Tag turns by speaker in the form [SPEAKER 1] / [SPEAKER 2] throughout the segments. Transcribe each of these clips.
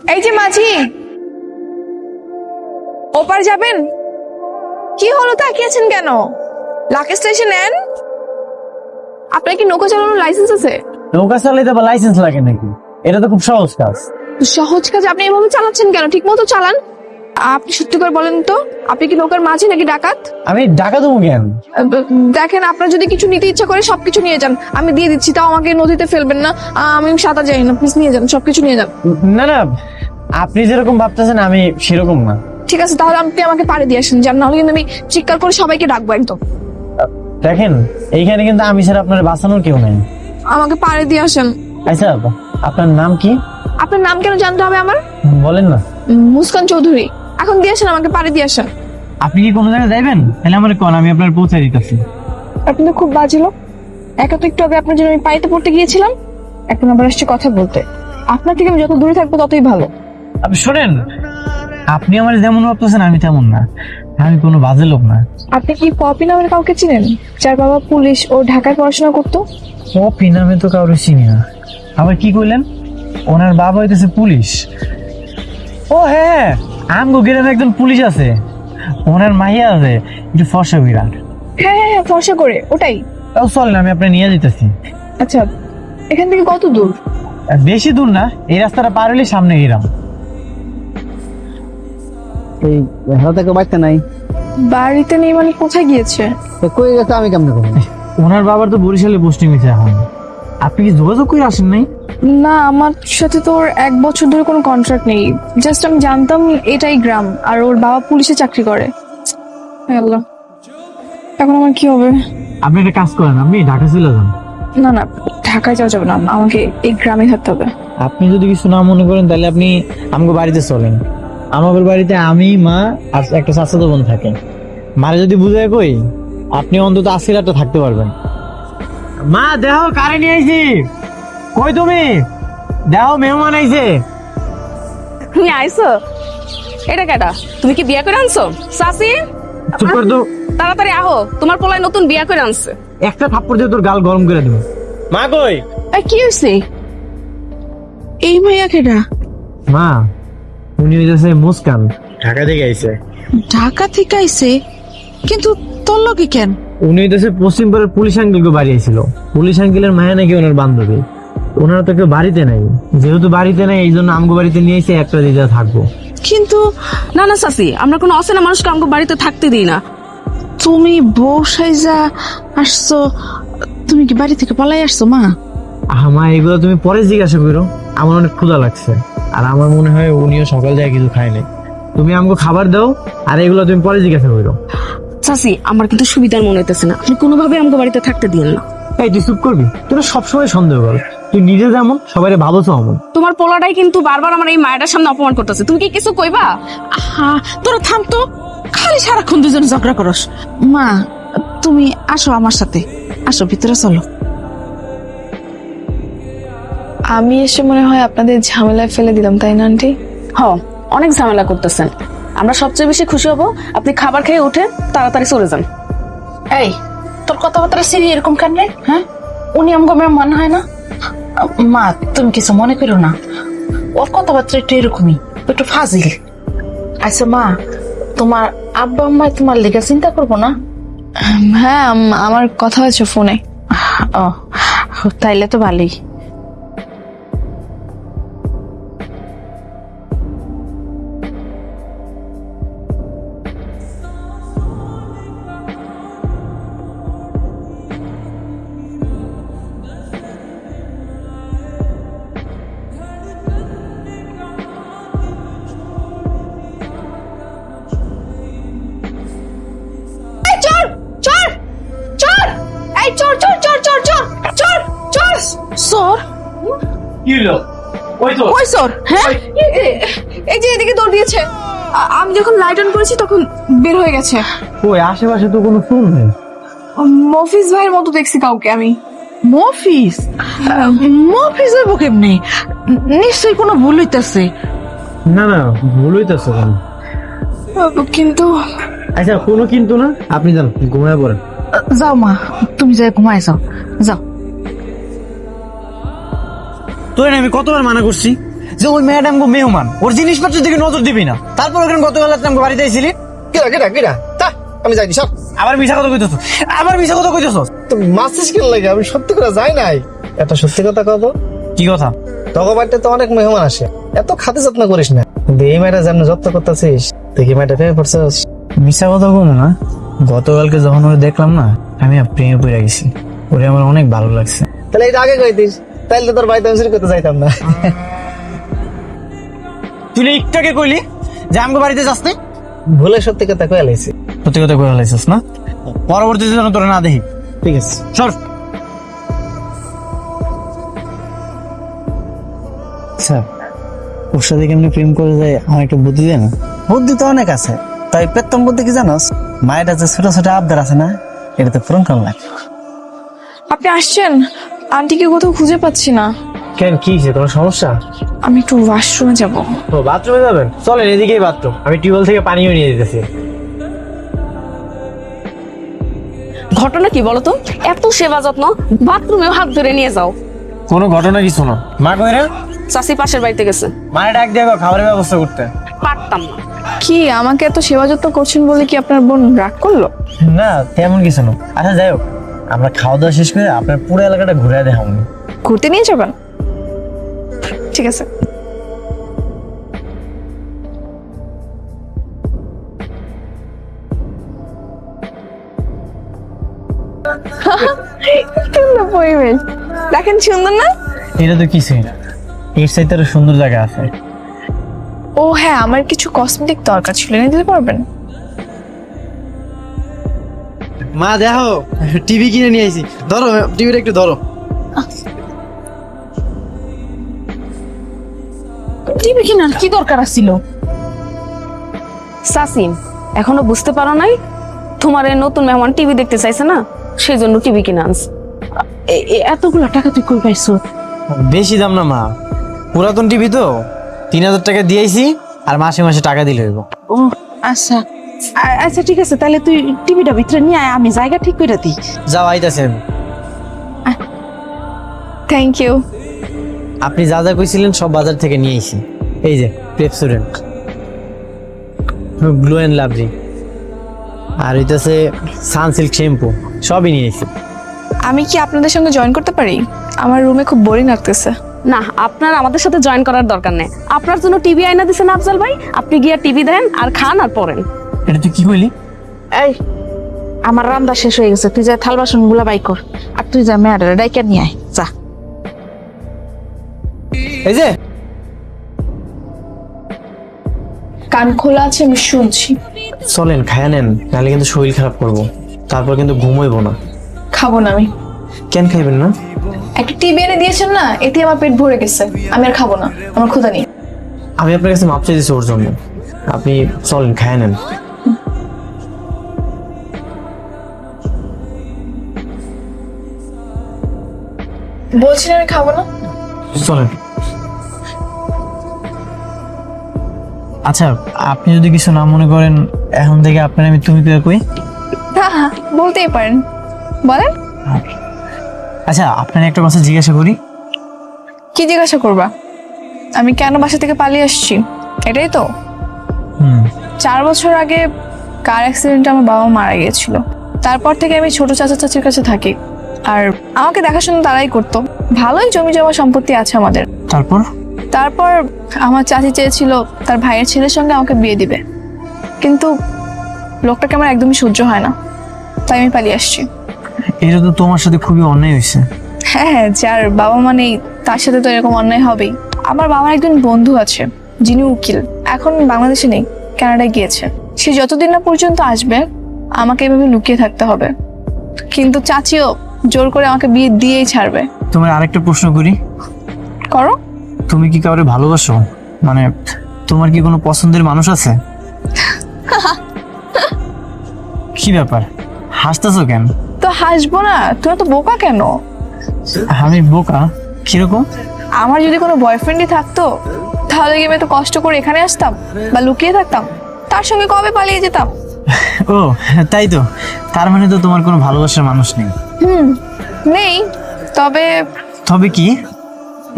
[SPEAKER 1] এই যে মাঝি, ওপার যাবেন? কি হলো, তাকিয়েছেন কেন? লাকেশটা এসে নেন। আপনার কি নৌকা চালানোর লাইসেন্স আছে?
[SPEAKER 2] নৌকা চালাইতে আবার লাইসেন্স লাগে নাকি? এটা তো খুব সহজ কাজ।
[SPEAKER 1] সহজ কাজ আপনি এভাবে চালাচ্ছেন কেন? ঠিক মতো চালান। আপনি সত্যি করে বলেন তো, আপনি কি নৌকার মাঝি নাকি ডাকাত?
[SPEAKER 2] আমি ঢাকা দেবো কেন?
[SPEAKER 1] দেখেন, আপনার যদি কিছু নিতে ইচ্ছা করে সবকিছু নিয়ে যান, আমি দিয়ে দিচ্ছি, তাও আমাকে নদীতে ফেলবেন না। আমি সাঁতার জানি না, প্লিজ নিয়ে যান, সবকিছু নিয়ে যান।
[SPEAKER 2] না না, আপনি যেরকম ভাবতেছেন আমি সেরকম না।
[SPEAKER 1] ঠিক আছে, তাহলে আপনি আমাকে পাড়ে দিয়ে আসেন, যান, নাহলে কিন্তু আমি চিৎকার করে সবাইকে ডাকবো একদম।
[SPEAKER 2] দেখেন, এইখানে কিন্তু আমি ছাড়া আপনার বাঁচানোর কেউ নেই।
[SPEAKER 1] আমাকে পাড়ে দিয়ে আসেন।
[SPEAKER 2] আচ্ছা, আপনার নাম কি?
[SPEAKER 1] আপনার নাম কেন জানতে হবে আমার?
[SPEAKER 2] বলেন না।
[SPEAKER 1] মুস্কান চৌধুরী। এখন দিয়ে আসেন, আমাকে পাড়ে দিয়ে আসেন।
[SPEAKER 2] আপনি কি কোনো জায়গায় যাইবেন? তাহলে আমার কোন, আমি আপনার পৌঁছে দিতেছি।
[SPEAKER 1] আপনি তো খুব বাজে লোক। একা তো একটু আগে আপনার জন্য আমি পাইতে পড়তে গিয়েছিলাম, এখন আবার আসছে কথা বলতে। আপনার থেকে আমি যত দূরে থাকবো ততই ভালো।
[SPEAKER 2] আপনি শোনেন, আপনি আমার যেমন ভাবতেছেন আমি তেমন না। আমি কোনো বাজে লোক না।
[SPEAKER 1] আপনি কি পপি নামের কাউকে চিনেন, যার বাবা পুলিশ ও ঢাকায় পড়াশোনা করতো?
[SPEAKER 2] পপি নামে তো কাউরে চিনি না। আবার কি কইলেন? ওনার বাবা হইতেছে পুলিশ? ও হ্যাঁ, আমগো গ্রামে একজন পুলিশ আছে, ওনার মাইয়া আছে, একটু ফর্সা বিরাট।
[SPEAKER 1] হ্যাঁ হ্যাঁ হ্যাঁ, ফর্সা করে, ওটাই।
[SPEAKER 2] তাও চলেন, আমি আপনার নিয়ে যেতেছি।
[SPEAKER 1] আচ্ছা, এখান থেকে কত দূর?
[SPEAKER 2] বেশি দূর না, এই রাস্তাটা পার হলে সামনে গেলাম।
[SPEAKER 3] এই হেরা থেকে বাড়তে নাই,
[SPEAKER 1] বাড়িতে নেই মানে কোথায় গিয়েছে?
[SPEAKER 3] তো কই গেছে আমি কেমনে করবো?
[SPEAKER 2] ওনার বাবার তো বরিশালে পোস্টিং হয়েছে এখন। আপনি কি যোগাযোগ করে আসেন নাই?
[SPEAKER 1] না, আমার সাথে তো ওর 1 বছর ধরে কোনো কন্ট্রাক্ট নেই। জাস্ট আমি জানতাম এটাই গ্রাম, আর ওর বাবা পুলিশে চাকরি করে। হে আল্লাহ, এখন আমার কি হবে?
[SPEAKER 2] আপনি একটা কাজ করেন, আপনি ঢাকা চলে যান।
[SPEAKER 1] না না, ঢাকায় যাওয়া যাবে না, আমাকে এই গ্রামে থাকতে হবে।
[SPEAKER 2] আপনি যদি কিছু না মনে করেন তাহলে আপনি আমাকে বাড়িতে চলেন। আমাদের বাড়িতে আমি, মা আর একটা চাচাতো বোন থাকে। মারে যদি বুঝায় কই, আপনি অন্তত 80 রাতটা থাকতে পারবেন। মা দেখো কারে নিয়ে আইছি। কই তুমি? দেখো মেহমান আইছে।
[SPEAKER 4] তুমি আইছো? এটা কেডা? তুমি কি বিয়া করে আনছো সাসি?
[SPEAKER 2] চুপ কর তো।
[SPEAKER 4] তাড়াতাড়ি আহো, তোমার পোলায় নতুন বিয়া করে আনছে।
[SPEAKER 2] একটা থাপ্পড় দিয়ে তোর গাল গরম করে দেবো। মা কই?
[SPEAKER 1] কি হয়েছে? এই মাইয়া কেডা?
[SPEAKER 2] মা, উনি হইতেছে মুস্কান, ঢাকা থেকে আইছে।
[SPEAKER 5] ঢাকা থেকে আইছে? কিন্তু তোর লগে কেন?
[SPEAKER 2] উনি হইতেছে পশ্চিমপাড়ার পুলিশ আঙ্কেলকে বাড়ি আইছিল। পুলিশ আঙ্কেলের মায়া নাকি ওনার বান্ধবী। ওনারা তো কেউ বাড়িতে নাই, যেহেতু বাড়িতে নাই এই জন্য আমগো বাড়িতে নিয়ে এসে একটা দিদা থাকবো।
[SPEAKER 5] কিন্তু
[SPEAKER 4] না না সাসি, আমরা কোনো অচেনা মানুষকে আমাকে বাড়িতে থাকতে দিই না।
[SPEAKER 5] তুমি বউ সাইজা আসছো, তুমি কি বাড়ি থেকে পালাই আসছো মা?
[SPEAKER 2] মা, এগুলো তুমি পরে জিজ্ঞাসা করো। আমার অনেক ক্ষুধা লাগছে, আর আমার মনে হয় উনিও সকাল থেকে কিছু খায়নি। তুমি আমাকে খাবার দাও, আর এগুলো তুমি পরে জিজ্ঞাসা করো।
[SPEAKER 4] সাসি, আমার কিন্তু সুবিধার মনে হইতেছে না, আপনি কোনোভাবে আমাকে বাড়িতে থাকতে দিন না।
[SPEAKER 2] এই তুই চুপ করবি? তোরা সবসময় সন্দেহ কর। তুই নিজে যেমন সবাই ভাবছো অমন।
[SPEAKER 4] তোমার পোলাটাই কিন্তু বারবার আমার এই মায়ের সামনে অপমান করতেছে। তুমি কি কিছু কইবা?
[SPEAKER 5] হ্যাঁ, তোরা থাম তো, খালি সারাক্ষণ দুজন ঝগড়া করস। মা, তুমি আসো আমার সাথে, আসো ভিতরে চলো।
[SPEAKER 1] আমি এসে মনে হয় আপনাদের ঝামেলায় ফেলে দিলাম, তাই না আন্টি?
[SPEAKER 4] হ, অনেক ঝামেলা করতেছেন। আমরা সবচেয়ে বেশি খুশি হব আপনি খাবার খেয়ে উঠে তাড়াতাড়ি চলে যান।
[SPEAKER 5] এই, তোর কথাবার্তা সিরি এরকম কেন রে? হ্যাঁ, উনি আমগো মনে হয় না? মা, তুমি কিছু মনে করো না, ওর কথাবার্তা একটু এরকমই, একটু ফাজিল। আচ্ছা মা, তোমার আব্বা আম্মা তোমার লেগে চিন্তা করবো না?
[SPEAKER 1] হ্যাঁ, আমার কথা হয়েছে ফোনে।
[SPEAKER 5] ও, তাইলে তো ভালোই।
[SPEAKER 1] চোর চোর চোর, এই চোর চোর চোর চোর চোর চোর চোর।
[SPEAKER 5] সর,
[SPEAKER 2] কি হলো? ওই তো
[SPEAKER 5] কই সর? হ্যাঁ,
[SPEAKER 1] এই যে এদিকে দৌড় দিয়েছে। আমি যখন লাইট অন করেছি তখন বের হয়ে গেছে।
[SPEAKER 2] ওই আশেপাশে তো কোনো ফোন নেই।
[SPEAKER 1] মফিজ ভাইয়ের মতো দেখছি কাউকে আমি।
[SPEAKER 5] মফিজ? মফিজ হইব কেমনি? নিশ্চয়ই কোনো ভুল হইতাছে।
[SPEAKER 2] না না, ভুল হইতেছে কেন?
[SPEAKER 1] কিন্তু
[SPEAKER 2] আচ্ছা, কোনো কিন্তু না, আপনি যান ঘুমায় পড়েন।
[SPEAKER 5] যাও মা, তুমি যাই ঘুমায় যাও, যাও।
[SPEAKER 2] তোর আমি কতবার মানা করছি যে ওই মেয়েটা আমাকে মেহমান, ওর জিনিসপত্র দিকে নজর দিবি না। তারপর ওখানে গতকাল রাতে আমাকে বাড়িতে আইছিলি,
[SPEAKER 3] কিরা তা আমি যাইনি সব।
[SPEAKER 2] আবার মিশা কথা কইতেছ, আবার মিশা কথা কইতেছ।
[SPEAKER 3] তুমি মাসিস কেন লাগে? আমি সত্যি করে যাই নাই। এটা সত্যি কথা কব,
[SPEAKER 2] কি কথা?
[SPEAKER 3] তখন বাড়িতে তো অনেক মেহমান আসে, এত খাতে যত্ন করিস না। কিন্তু এই মেয়েটা যেমন যত্ন করতেছিস, তুই কি মেয়েটা প্রেমে পড়ছিস?
[SPEAKER 2] মিশা কথা কম না, গতকালকে যখন ওরে দেখলাম না, আমি আর প্রেমে পড়ে গেছি। ওরে আমার অনেক ভালো লাগছে।
[SPEAKER 3] তাহলে এটা আগে কইতিস, তাইলে তো তোর বাড়িতে আমি চুরি করতে যাইতাম না।
[SPEAKER 2] তুই একটু আগে কইলি যে আমাকে বাড়িতে যাস না।
[SPEAKER 3] ভুলে সত্যি কথা কয়ে লাইছি।
[SPEAKER 2] সত্যি কথা কয়ে লাইছিস না, পরবর্তীতে যেন তোরা না দেখি।
[SPEAKER 3] ঠিক আছে
[SPEAKER 2] সর। আচ্ছা, ওর সাথে কেমনি প্রেম করে যায় আমার একটা বুদ্ধি দেয় না?
[SPEAKER 3] বুদ্ধি তো অনেক আছে, তাই প্রথম বুদ্ধি কি জানোস? মায়ের যে ছোট ছোট আবদার আছে না, এটা তো পূরণ করা লাগে।
[SPEAKER 1] আপনি আসছেন? আন্টিকে কোথাও খুঁজে পাচ্ছি না।
[SPEAKER 2] কেন, কি হয়েছে? তোমার সমস্যা?
[SPEAKER 1] আমি একটু ওয়াশরুমে যাব।
[SPEAKER 2] ও, বাথরুমে যাবেন? চলেন, এদিকেই বাথরুম। আমি টিউবওয়েল থেকে পানিও নিয়ে দিতেছি।
[SPEAKER 4] ঘটনা কি বলো তো? এত সেবা যত্ন, বাথরুমেও হাত ধরে নিয়ে যাও।
[SPEAKER 2] কোনো ঘটনা কিছু না। মা কই রে?
[SPEAKER 4] চাষি পাশের বাড়িতে গেছে।
[SPEAKER 2] মায়ের ডাক দিয়ে খাবারের ব্যবস্থা করতে।
[SPEAKER 4] পারতাম না।
[SPEAKER 1] কি আমাকে এত সেবা যত্ন করছেন বলে কি আপনার বোন রাগ করলো?
[SPEAKER 2] না, তেমন কিছু না। আচ্ছা যাই হোক, আমরা খাওয়া দাওয়া শেষ করে আপনার পুরো এলাকাটা ঘুরে দেখাবো।
[SPEAKER 1] ঘুরতে নিয়ে যাবেন? ঠিক আছে। সুন্দর পরিবেশ, দেখেন সুন্দর না?
[SPEAKER 2] এটা তো কিছুই না, এর চাইতে আরো সুন্দর জায়গা আছে।
[SPEAKER 1] ও হ্যাঁ, আমার কিছু কসমেটিক দরকার ছিল, এনে দিতে পারবেন?
[SPEAKER 3] মা দেখো, টিভি কিনে নিয়ে আইছি। ধরো টিভিটা একটু ধরো।
[SPEAKER 4] টিভি কেনার কি দরকার ছিল? সাসিম, এখনো বুঝতে পারো নাই? তোমার এই নতুন মেহমান টিভি দেখতে চাইছে না, সেই জন্য টিভি কিনে আনছে। এতগুলো টাকা তুই কই পাইছো?
[SPEAKER 2] বেশি দাম না মা, পুরাতন টিভি তো। 3000 টাকা দিয়েছি, আর মাসে মাসে টাকা দিলে হইব।
[SPEAKER 5] ও আচ্ছা আচ্ছা ঠিক আছে, তাহলে তুই টিভিটা ভিতরে নিয়ে আয়, আমি জায়গা ঠিক করে দিই।
[SPEAKER 2] যাও, আইতাছেন।
[SPEAKER 1] Thank you.
[SPEAKER 2] আপনি যা যা কইছিলেন সব বাজার থেকে নিয়ে এসেছি। এই যে পেপসোডেন্ট, গ্লো অ্যান্ড লাভলি, আর হইতাছে সানসিল্ক শ্যাম্পু, সবই নিয়ে এসেছি।
[SPEAKER 1] আমি কি আপনাদের সঙ্গে জয়েন করতে পারি? আমার রুমে খুব বোরিং লাগতেছে।
[SPEAKER 4] না, আপনার আমাদের সাথে জয়েন করার দরকার নেই। আপনার জন্য টিভি আইনা দিছেন আফজাল ভাই, আপনি গিয়া টিভি দেন আর খান আর পড়েন।
[SPEAKER 2] এটা তুই কি কইলি?
[SPEAKER 5] এই আমার রান্না শেষ হয়ে গেছে, তুই যা থাল বাসন গুলা বাই কর, আর তুই যা মেয়ারে ডাইকা নিয়ে আয় যা।
[SPEAKER 2] এই যে
[SPEAKER 1] কান খোলা আছে, আমি শুনছি।
[SPEAKER 2] চলেন খায়া নেন, নাহলে কিন্তু শরীর খারাপ করবো, তারপর কিন্তু ঘুমোইব না।
[SPEAKER 1] খাবো না আমি।
[SPEAKER 2] কেন খাইবেন না?
[SPEAKER 1] একটা টিভি এনে দিয়েছেন না, এতে আমার পেট ভরে গেছে, আমি আর খাবো না, আমার ক্ষুধা নেই।
[SPEAKER 2] আমি আপনার কাছে মাপ চাইছি ওর জন্য, আপনি চলেন খায়া নেন।
[SPEAKER 1] বলছি না আমি খাবো না।
[SPEAKER 2] চলেন। আচ্ছা, আপনি যদি কিছু না মনে করেন, এখন থেকে আপনার আমি তুমি পেয়ে কই।
[SPEAKER 1] হ্যাঁ, বলতেই পারেন, বলেন।
[SPEAKER 2] আচ্ছা, আপনার একটা কথা জিজ্ঞাসা করি।
[SPEAKER 1] কি জিজ্ঞাসা করবা? আমি কেন বাসা থেকে পালিয়ে আসছি, এটাই তো? 4 বছর আগে কার অ্যাক্সিডেন্টে আমার বাবা মারা গিয়েছিল। তারপর থেকে আমি ছোট চাচা চাচির কাছে থাকি, আর আমাকে দেখাশোনা তারাই করতো। ভালোই জমি জমা সম্পত্তি আছে আমাদের। তারপর আমার চাচি চেয়েছিল তার ভাইয়ের ছেলের সঙ্গে আমাকে বিয়ে দিবে, কিন্তু লোকটাকে আমার একদমই সহ্য হয় না, তাই আমি পালিয়ে আসছি।
[SPEAKER 2] এটা তো তোমার সাথে খুবই অন্যায় হয়েছে।
[SPEAKER 1] হ্যাঁ, যার বাবা মা নেই তার সাথে তো এরকম অন্যায় হবেই। আমার বাবার একজন বন্ধু আছে যিনি উকিল, এখন বাংলাদেশে নেই, কানাডায় গিয়েছে। সে যতদিন না পর্যন্ত আসবে আমাকে এভাবে লুকিয়ে থাকতে হবে, কিন্তু চাচিও জোর করে আমাকে বিয়ে দিয়েই ছাড়বে।
[SPEAKER 2] তোমার আরেকটা প্রশ্ন করি।
[SPEAKER 1] করো।
[SPEAKER 2] তুমি কি কাউরে ভালোবাসো? মানে তোমার কি কোনো পছন্দের মানুষ আছে? কি ব্যাপার, হাসতেছো কেন?
[SPEAKER 1] তো হাসবো না, তুমি তো বোকা কেন?
[SPEAKER 2] আমি বোকা? কিরকম?
[SPEAKER 1] আমার যদি কোনো বয়ফ্রেন্ডই থাকতো তাহলে কি আমি এত কষ্ট করে এখানে আসতাম বা লুকিয়ে থাকতাম? তার সঙ্গে কবে পালিয়ে যেতাম।
[SPEAKER 2] ও তাই তো, তার মানে তো তোমার কোনো ভালোবাসার মানুষ নেই।
[SPEAKER 1] নেই, তবে
[SPEAKER 2] তবে কি?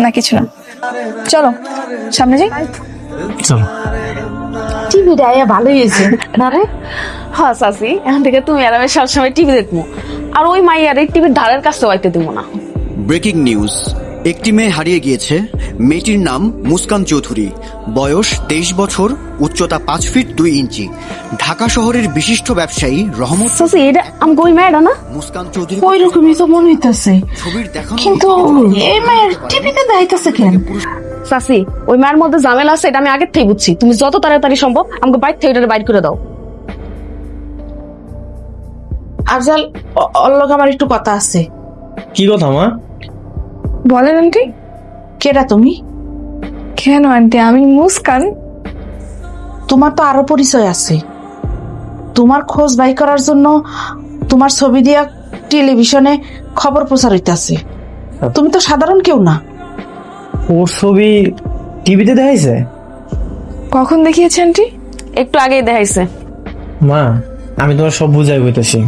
[SPEAKER 1] না, কিছু না। চলো সামনে যাই।
[SPEAKER 2] চলো।
[SPEAKER 5] টিভিটা আয়া ভালোই হয়েছে না রে?
[SPEAKER 4] হ্যাঁ চাচি, এখন থেকে তুমি আর আমি সবসময় টিভি দেখবো, আর ওই মাইয়ার এই টিভির ধারের কাছে আইতে দিব না।
[SPEAKER 6] ব্রেকিং নিউজ, একটি মেয়ে হারিয়ে গিয়েছে। মেয়েটির নাম মুস্কান চৌধুরী, বয়স 23 বছর, উচ্চতা 5 ফিট 2 ইঞ্চি। ঢাকা শহরের বিশিষ্ট ব্যবসায়ী রহমত
[SPEAKER 4] চাচি এটা আমি ওই মায়েরা না?
[SPEAKER 6] মুস্কান চৌধুরী
[SPEAKER 5] ওই রকমই তো মনে হইতাছে,
[SPEAKER 6] ছবির দেখানো
[SPEAKER 5] কিন্তু এই মায়ের টিভিতে দেখাইতেছে কেন?
[SPEAKER 4] চাচি ওই মায়ের মধ্যে ঝামেলা আছে, এটা আমি আগের থেকে বুঝছি। তুমি যত তাড়াতাড়ি সম্ভব আমাকে বাইর থেকে এটা বাইর করে দাও।
[SPEAKER 5] আফজাল, ওর লগে আমার একটু কথা আছে।
[SPEAKER 2] কি কথা মা?
[SPEAKER 1] বলেন আন্টি।
[SPEAKER 5] কেডা তুমি?
[SPEAKER 1] কেন আন্টি, আমি মুস্কান।
[SPEAKER 5] তোমার তো আরো পরিচয় আছে। তোমার খোঁজ বাই করার জন্য তোমার ছবি দিয়া টেলিভিশনে খবর প্রচার হইতাছে। তুমি তো সাধারণ কেউ না।
[SPEAKER 2] ওর ছবি টিভিতে দেখাইছে?
[SPEAKER 1] কখন দেখিয়েছে আন্টি?
[SPEAKER 4] একটু আগেই দেখাইছে।
[SPEAKER 2] মা, আমি তোমার সব বুঝাই বইতেছি,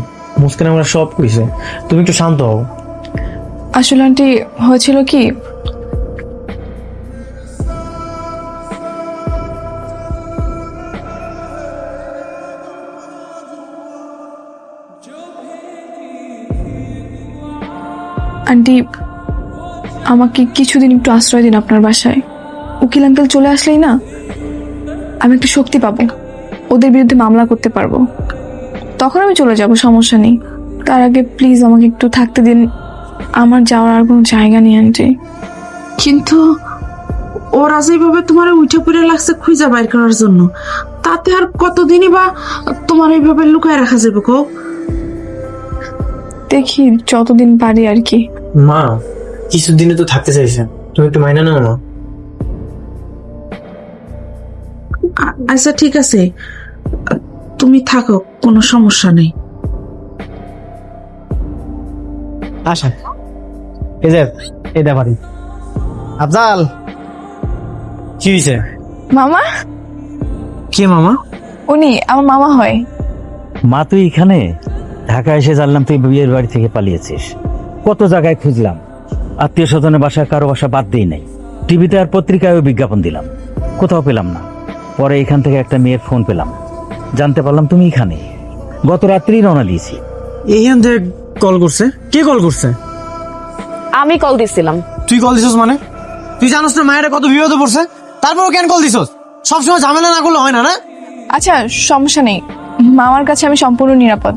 [SPEAKER 2] মুস্কান আমরা সব কইছে, তুমি একটু শান্ত হও।
[SPEAKER 1] আসলে আন্টি হয়েছিল কি, আন্টি আমাকে কিছুদিন একটু আশ্রয় দিন আপনার বাসায়। উকিল আঙ্কেল চলে আসলেই না আমি একটু শক্তি পাবো, ওদের বিরুদ্ধে মামলা করতে পারবো, তখন আমি চলে যাব, সমস্যা নেই। তার আগে প্লিজ আমাকে একটু থাকতে দিন, আমার যাওয়ার আর কোনো জায়গা নেই আন্টি।
[SPEAKER 5] কিন্তু ওরা যেভাবে তোমার উঠে পড়ে লাগছে খুঁজে বাইর করার জন্য, তাতে আর কতদিনই বা তোমার এইভাবে লুকায় রাখা যাবে গো?
[SPEAKER 1] দেখি যতদিন পারি আর কি।
[SPEAKER 2] মা, কিছুদিনে তো থাকতে চাইছে, তুমি একটু মাইনা নাও না।
[SPEAKER 5] আচ্ছা ঠিক আছে, তুমি থাকো, কোনো সমস্যা নেই।
[SPEAKER 2] আসেন, এই যে এই ব্যাপারি।
[SPEAKER 3] আফজাল,
[SPEAKER 2] কি হয়েছে?
[SPEAKER 1] মামা?
[SPEAKER 2] কে মামা?
[SPEAKER 1] উনি আমার মামা হয়।
[SPEAKER 7] মা তুই এখানে? ঢাকা এসে জানলাম তুই বিয়ের বাড়ি থেকে পালিয়েছিস। কত জায়গায় খুঁজলাম, আত্মীয় স্বজনের বাসায় কারো বাসা বাদ দিই নাই, টিভিতে আর পত্রিকায়ও বিজ্ঞাপন দিলাম, কোথাও পেলাম না। পরে এখান থেকে একটা মেয়ের ফোন পেলাম, জানতে পারলাম তুমি এখানে। গত রাত্রেই রওনা দিয়েছি।
[SPEAKER 2] এইখান থেকে কল করছে? কে কল করছে?
[SPEAKER 4] আমি কল দিছিলাম।
[SPEAKER 2] তুই কল দিছস মানে? তুই জানোস না মায়েরা কত বিপদে পড়ছে, তারপরও কেন কল দিছস? সবসময় ঝামেলা না করলে হয় না? না
[SPEAKER 1] আচ্ছা সমস্যা নেই, মামার কাছে আমি সম্পূর্ণ নিরাপদ।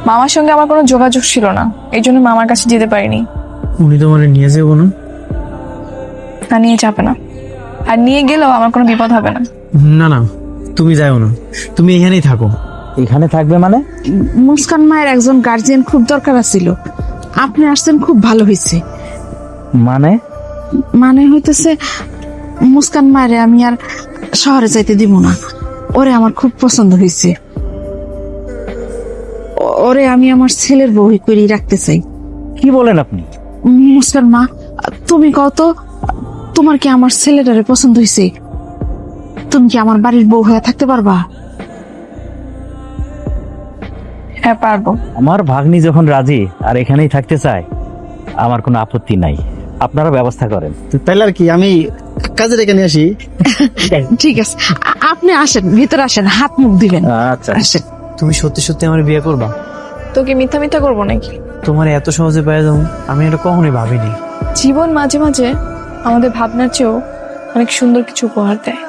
[SPEAKER 1] মামার সঙ্গে আমার কোনো যোগাযোগ ছিল না, এই জন্য মামার কাছে যেতে পারিনি।
[SPEAKER 2] উনি তো মানে নিয়ে যাবো না?
[SPEAKER 1] না, নিয়ে যাবে না, আর নিয়ে গেলেও আমার কোনো বিপদ হবে না।
[SPEAKER 2] না না, তুমি যাও না, তুমি এখানেই থাকো।
[SPEAKER 7] এখানে থাকবে মানে?
[SPEAKER 5] মুস্কান মায়ের একজন গার্জিয়ান খুব দরকার ছিল, আপনি আসছেন, খুব ভালো হয়েছে।
[SPEAKER 7] মানে?
[SPEAKER 5] মানে হইতেছে মুস্কান মায়ের আমি আর শহরে যাইতে দিব না, ওরে আমার খুব পছন্দ হয়েছে, ওরে আমি আমার ছেলের বউ করে রাখতে চাই।
[SPEAKER 7] কি বলেন আপনি?
[SPEAKER 5] মুস্কান মা, তুমি কত, তোমার কি আমার ছেলেটারে পছন্দ হয়েছে? তুমি কি আমার বাড়ির বউ হয়ে থাকতে পারবা?
[SPEAKER 1] হ্যাঁ পারবো।
[SPEAKER 7] আমার ভাগ্নি যখন রাজি আর এখানেই থাকতে চায়, আমার কোনো আপত্তি নাই, আপনারা ব্যবস্থা করেন।
[SPEAKER 3] তাইলে আর কি, আমি কাজে রেখে নিয়ে আসি।
[SPEAKER 5] ঠিক আছে, আপনি আসেন, ভিতরে আসেন, হাত মুখ দিবেন।
[SPEAKER 7] আচ্ছা।
[SPEAKER 5] আসেন।
[SPEAKER 2] তুমি সত্যি সত্যি আমার বিয়ে করবা?
[SPEAKER 1] তোকে মিথ্যা মিথ্যা করবো নাকি?
[SPEAKER 2] তোমার এত সহজে পেয়ে যাবো আমি এটা কখনোই ভাবিনি।
[SPEAKER 1] জীবন মাঝে মাঝে আমাদের ভাবনার চেয়েও অনেক সুন্দর কিছু উপহার দেয়।